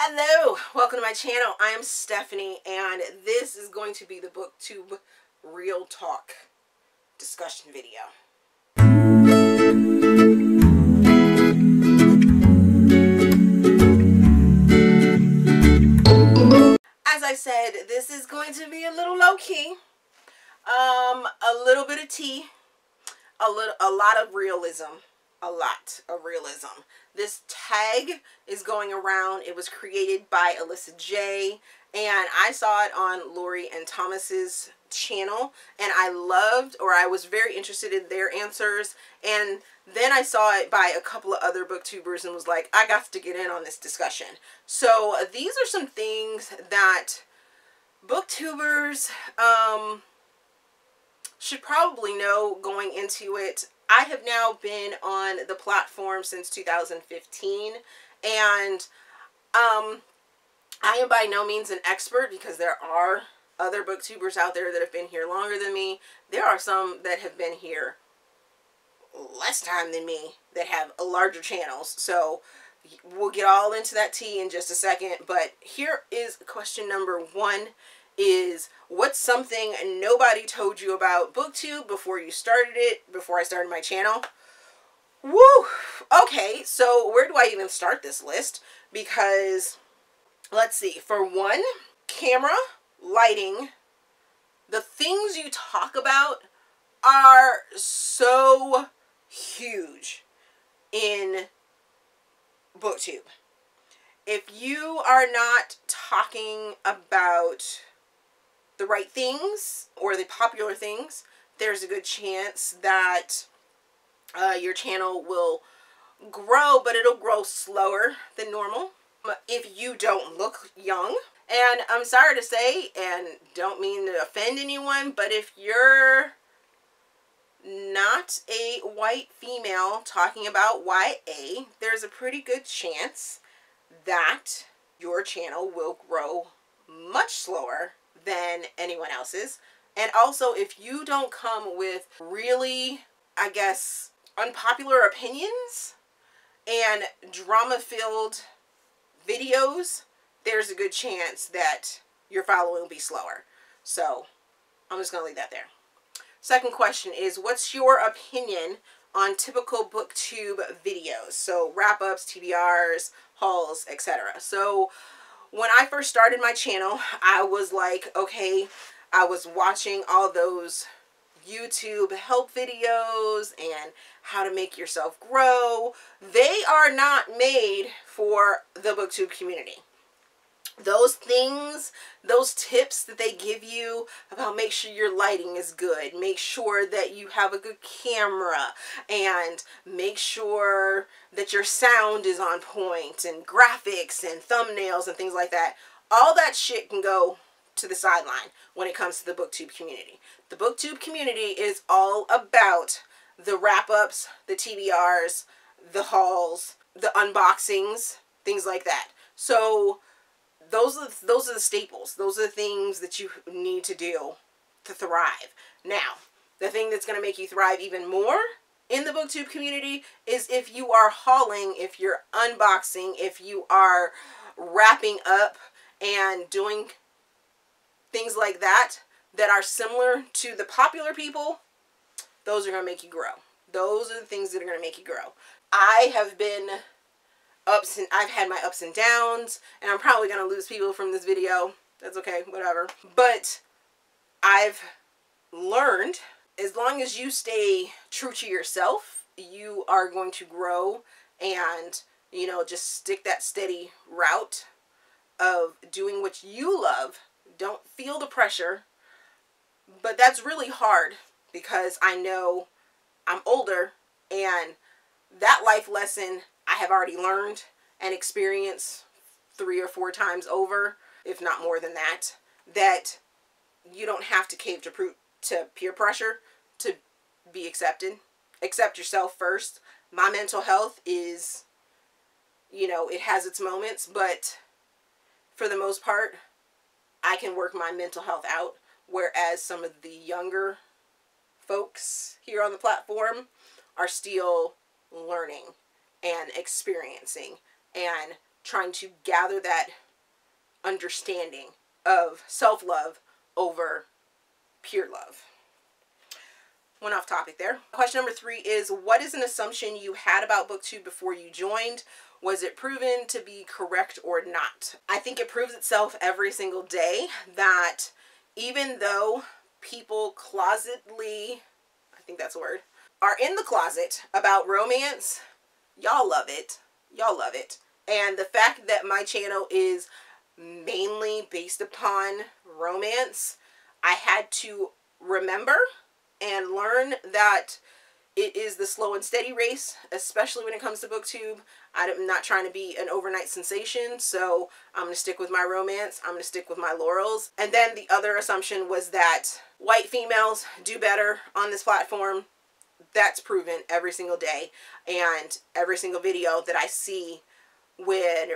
Hello, welcome to my channel. I am Stephanie, and this is going to be the Booktube Real Talk discussion video. As I said, this is going to be a little low-key, a little bit of tea, a lot of realism. This tag is going around. It was created by Alyssa J, and I saw it on Lori and Thomas's channel, and I was very interested in their answers, and then I saw it by a couple of other booktubers and was like, I got to get in on this discussion. So these are some things that booktubers should probably know going into it. I have now been on the platform since 2015, and I am by no means an expert because there are other booktubers out there that have been here longer than me. There are some that have been here less time than me that have larger channels. So we'll get all into that tea in just a second. But here is question number one. Is what's something nobody told you about Booktube before I started my channel? Woo! Okay, so where do I even start this list? Because, let's see, for one, camera, lighting, the things you talk about are so huge in Booktube. If you are not talking about the right things or the popular things, there's a good chance that your channel will grow, but it'll grow slower than normal. If you don't look young, and I'm sorry to say, and don't mean to offend anyone, but if you're not a white female talking about YA, there's a pretty good chance that your channel will grow much slower than anyone else's. And also, if you don't come with really, I guess, unpopular opinions and drama-filled videos, there's a good chance that your following will be slower. So I'm just going to leave that there. Second question is, what's your opinion on typical Booktube videos? So wrap-ups, TBRs, hauls, etc. So when I first started my channel, I was like, okay, I was watching all those YouTube help videos and how to make yourself grow. They are not made for the Booktube community. Those things, those tips that they give you about make sure your lighting is good, make sure that you have a good camera, and make sure that your sound is on point, and graphics and thumbnails and things like that. All that shit can go to the sideline when it comes to the Booktube community. The Booktube community is all about the wrap-ups, the TBRs, the hauls, the unboxings, things like that. So those are the staples. Those are the things that you need to do to thrive. Now, the thing that's going to make you thrive even more in the Booktube community is if you are hauling, if you're unboxing, if you are wrapping up and doing things like that that are similar to the popular people. Those are going to make you grow. Those are the things that are going to make you grow. I have been I've had my ups and downs, and I'm probably going to lose people from this video. That's okay, whatever. But I've learned, as long as you stay true to yourself, you are going to grow and, you know, just stick that steady route of doing what you love. Don't feel the pressure. But that's really hard because I know I'm older, and that life lesson I have already learned and experienced 3 or 4 times over, if not more than that, that you don't have to cave to peer pressure to be accepted. Accept yourself first. My mental health is, you know, it has its moments, but for the most part, I can work my mental health out, whereas some of the younger folks here on the platform are still learning and experiencing and trying to gather that understanding of self-love over pure love. Went off topic there. Question number 3 is, what is an assumption you had about Booktube before you joined? Was it proven to be correct or not? I think it proves itself every single day that even though people closetly, I think that's a word, are in the closet about romance, y'all love it. Y'all love it. And the fact that my channel is mainly based upon romance, I had to remember and learn that it is the slow and steady race, especially when it comes to Booktube. I'm not trying to be an overnight sensation, so I'm going to stick with my romance. I'm going to stick with my laurels. And then the other assumption was that white females do better on this platform. That's proven every single day. And every single video that I see when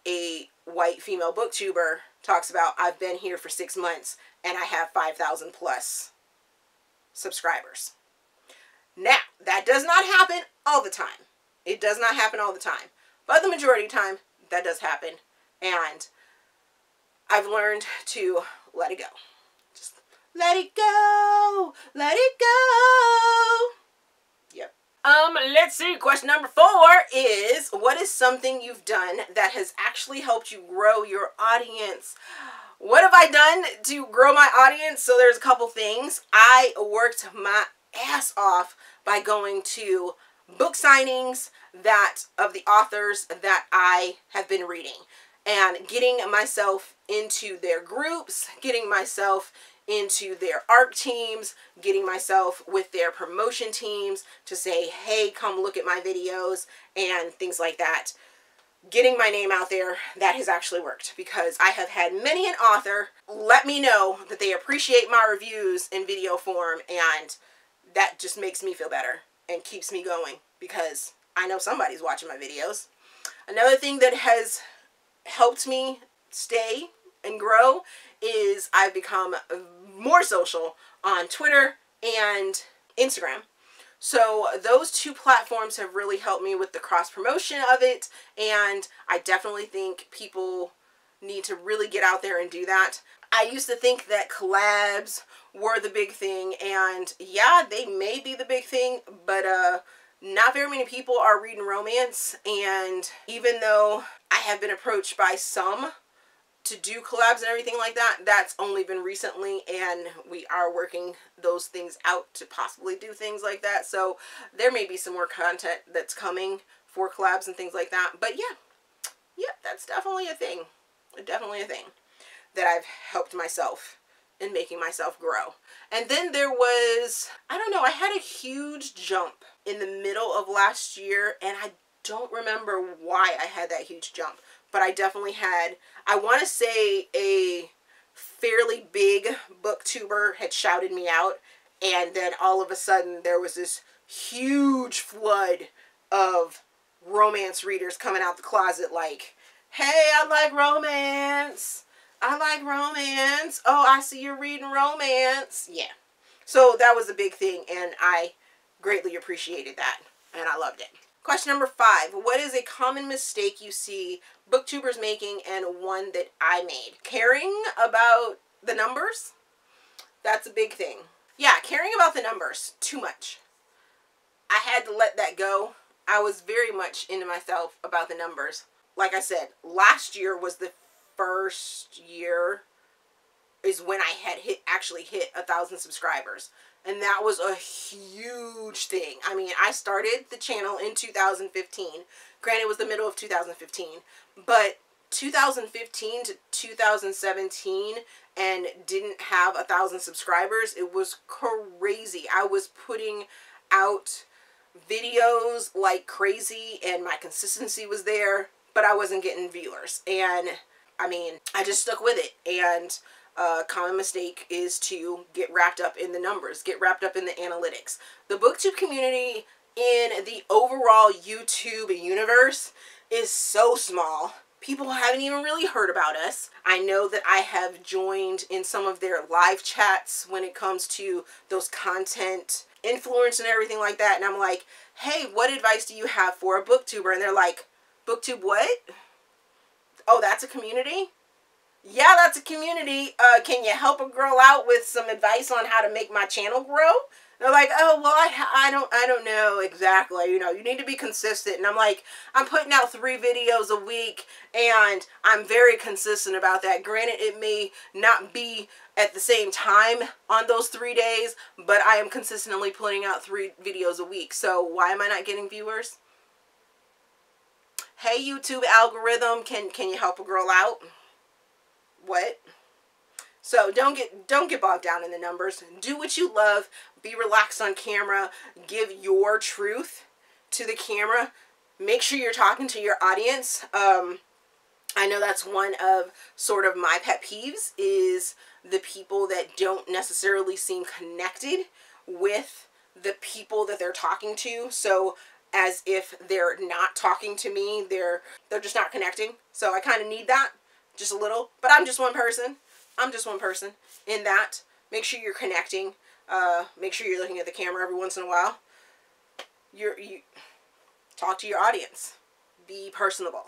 a white female booktuber talks about, I've been here for 6 months and I have 5,000 plus subscribers. Now, that does not happen all the time. It does not happen all the time. But the majority of the time, that does happen. And I've learned to let it go. Just let it go. Let it go. Yep. Let's see. Question number 4 is, what is something you've done that has actually helped you grow your audience? What have I done to grow my audience? So there's a couple things. I worked my ass off by going to book signings of the authors that I have been reading and getting myself into their groups, getting myself into their ARC teams, getting myself with their promotion teams to say, hey, come look at my videos and things like that. Getting my name out there, that has actually worked, because I have had many an author let me know that they appreciate my reviews in video form, and that just makes me feel better and keeps me going because I know somebody's watching my videos. Another thing that has helped me stay and grow is I've become more social on Twitter and Instagram. So those 2 platforms have really helped me with the cross promotion of it, and I definitely think people need to really get out there and do that. I used to think that collabs were the big thing, and yeah, they may be the big thing, but not very many people are reading romance. And even though I have been approached by some to do collabs and everything like that, that's only been recently, and we are working those things out to possibly do things like that. So there may be some more content that's coming for collabs and things like that. But yeah, that's definitely a thing. Definitely a thing that I've helped myself in making myself grow. And then there was, I don't know, I had a huge jump in the middle of last year, and I don't remember why I had that huge jump. But I definitely had, I want to say, a fairly big booktuber had shouted me out, and then all of a sudden there was this huge flood of romance readers coming out the closet like, hey, I like romance. I like romance. Oh, I see you're reading romance. Yeah. So that was a big thing, and I greatly appreciated that, and I loved it. Question number 5. What is a common mistake you see booktubers making and one that I made? Caring about the numbers? That's a big thing. Yeah, caring about the numbers. Too much. I had to let that go. I was very much into myself about the numbers. Like I said, last year was the first year is when I had actually hit 1,000 subscribers. And that was a huge thing. I mean, I started the channel in 2015. Granted, it was the middle of 2015. But 2015 to 2017 and didn't have 1,000 subscribers. It was crazy. I was putting out videos like crazy and my consistency was there, but I wasn't getting viewers. And I mean, I just stuck with it. And a common mistake is to get wrapped up in the numbers, get wrapped up in the analytics. The booktube community in the overall YouTube universe is so small. People haven't even really heard about us. I know that I have joined in some of their live chats when it comes to those content influence and everything like that. And I'm like, hey, what advice do you have for a booktuber? And they're like, booktube what? Oh, that's a community? Yeah, that's a community. Can you help a girl out with some advice on how to make my channel grow? They're like, oh, well, I don't know exactly. You know, you need to be consistent. And I'm like, I'm putting out 3 videos a week, and I'm very consistent about that. Granted, it may not be at the same time on those 3 days, but I am consistently putting out 3 videos a week. So why am I not getting viewers? Hey, YouTube algorithm, can you help a girl out? What? So don't get bogged down in the numbers. Do what you love. Be relaxed on camera. Give your truth to the camera. Make sure you're talking to your audience. I know that's one of sort of my pet peeves, is the people that don't necessarily seem connected with the people that they're talking to. So as if they're not talking to me, they're just not connecting. So I kind of need that. Just a little, but I'm just one person. I'm just one person in that. Make sure you're connecting. Make sure you're looking at the camera every once in a while. You talk to your audience. Be personable.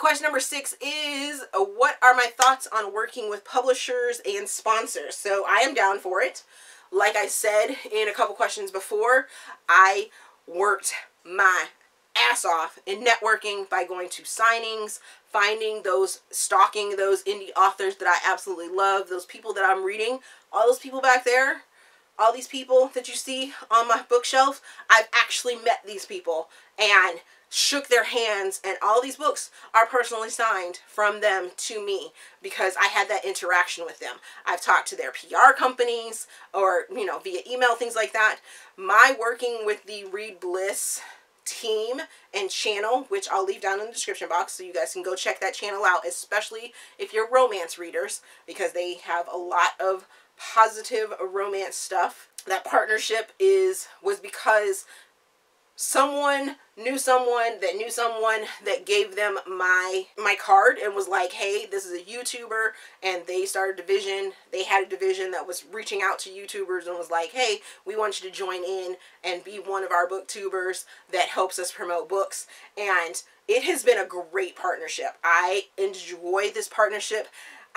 Question number 6 is, what are my thoughts on working with publishers and sponsors? So I am down for it. Like I said in a couple questions before, I worked my ass off in networking by going to signings, stalking those indie authors that I absolutely love, those people that I'm reading, all those people back there, all these people that you see on my bookshelf, I've actually met these people and shook their hands, and all these books are personally signed from them to me because I had that interaction with them. I've talked to their PR companies, or, you know, via email, things like that. My working with the Read Bliss team and channel, which I'll leave down in the description box so you guys can go check that channel out, especially if you're romance readers, because they have a lot of positive romance stuff. That partnership was because someone knew someone that knew someone that gave them my card and was like, hey, this is a YouTuber, and they started a division. They had a division that was reaching out to YouTubers and was like, hey, we want you to join in and be one of our booktubers that helps us promote books. And it has been a great partnership. I enjoy this partnership.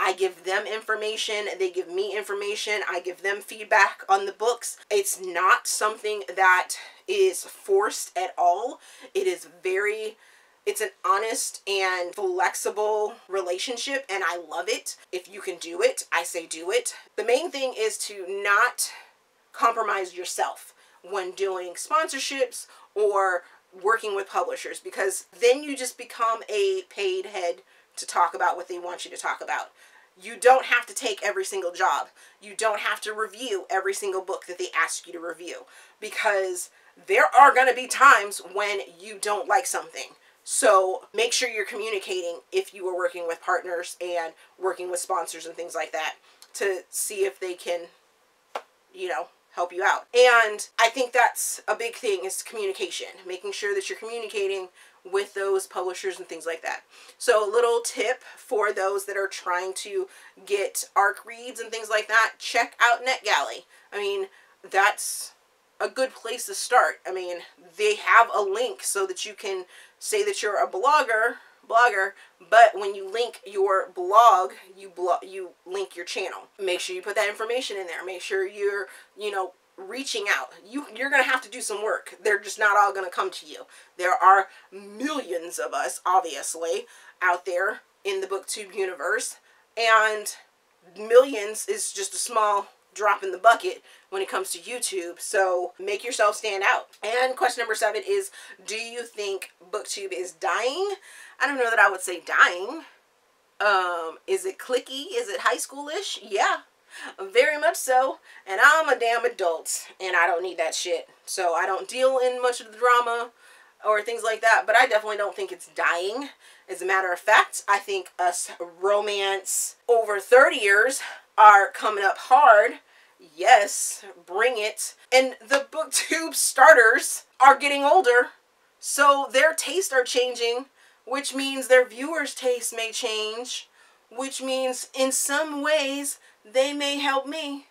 I give them information, they give me information, I give them feedback on the books. It's not something that is forced at all. It's an honest and flexible relationship, and I love it. If you can do it, I say do it. The main thing is to not compromise yourself when doing sponsorships or working with publishers, because then you just become a paid head to talk about what they want you to talk about. You don't have to take every single job. You don't have to review every single book that they ask you to review, because there are going to be times when you don't like something. So make sure you're communicating if you are working with partners and working with sponsors and things like that, to see if they can, you know, help you out. And I think that's a big thing, is communication, making sure that you're communicating with those publishers and things like that. So a little tip for those that are trying to get ARC reads and things like that, check out NetGalley. I mean, that's a good place to start. I mean, they have a link so that you can say that you're a blogger, but when you link your blog, you link your channel. Make sure you put that information in there. Make sure you're, you know, reaching out. You're going to have to do some work. They're just not all going to come to you. There are millions of us, obviously, out there in the Booktube universe, and millions is just a small drop in the bucket when it comes to YouTube. So make yourself stand out. And question number 7 is, do you think Booktube is dying? I don't know that I would say dying. Is it cliquey? Is it high schoolish? Yeah, very much so. And I'm a damn adult, and I don't need that shit. So I don't deal in much of the drama or things like that, but I definitely don't think it's dying. As a matter of fact, I think us romance over 30ers are coming up hard. Yes, bring it. And the Booktube starters are getting older, so their tastes are changing, which means their viewers' tastes may change, which means in some ways they may help me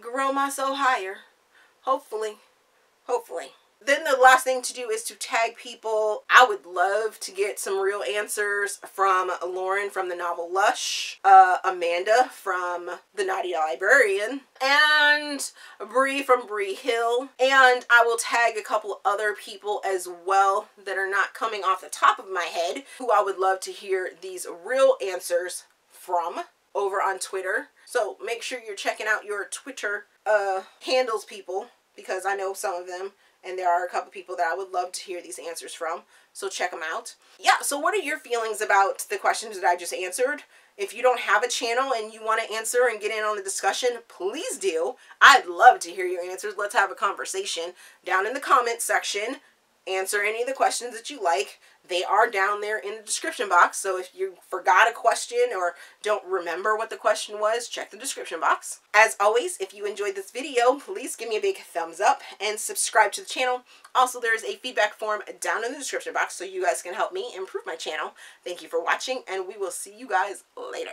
grow myself higher. Hopefully. Hopefully. Then the last thing to do is to tag people. I would love to get some real answers from Lauren from the novel Lush, Amanda from The Naughty Librarian, and Bree from Bree Hill. And I will tag a couple other people as well that are not coming off the top of my head, who I would love to hear these real answers from over on Twitter. So make sure you're checking out your Twitter handles, people, because I know some of them. And there are a couple people that I would love to hear these answers from. So check them out. Yeah, so what are your feelings about the questions that I just answered? If you don't have a channel and you want to answer and get in on the discussion, please do. I'd love to hear your answers. Let's have a conversation down in the comments section. Answer any of the questions that you like. They are down there in the description box. So if you forgot a question or don't remember what the question was, check the description box. As always, if you enjoyed this video, please give me a big thumbs up and subscribe to the channel. Also, there is a feedback form down in the description box so you guys can help me improve my channel. Thank you for watching, and we will see you guys later.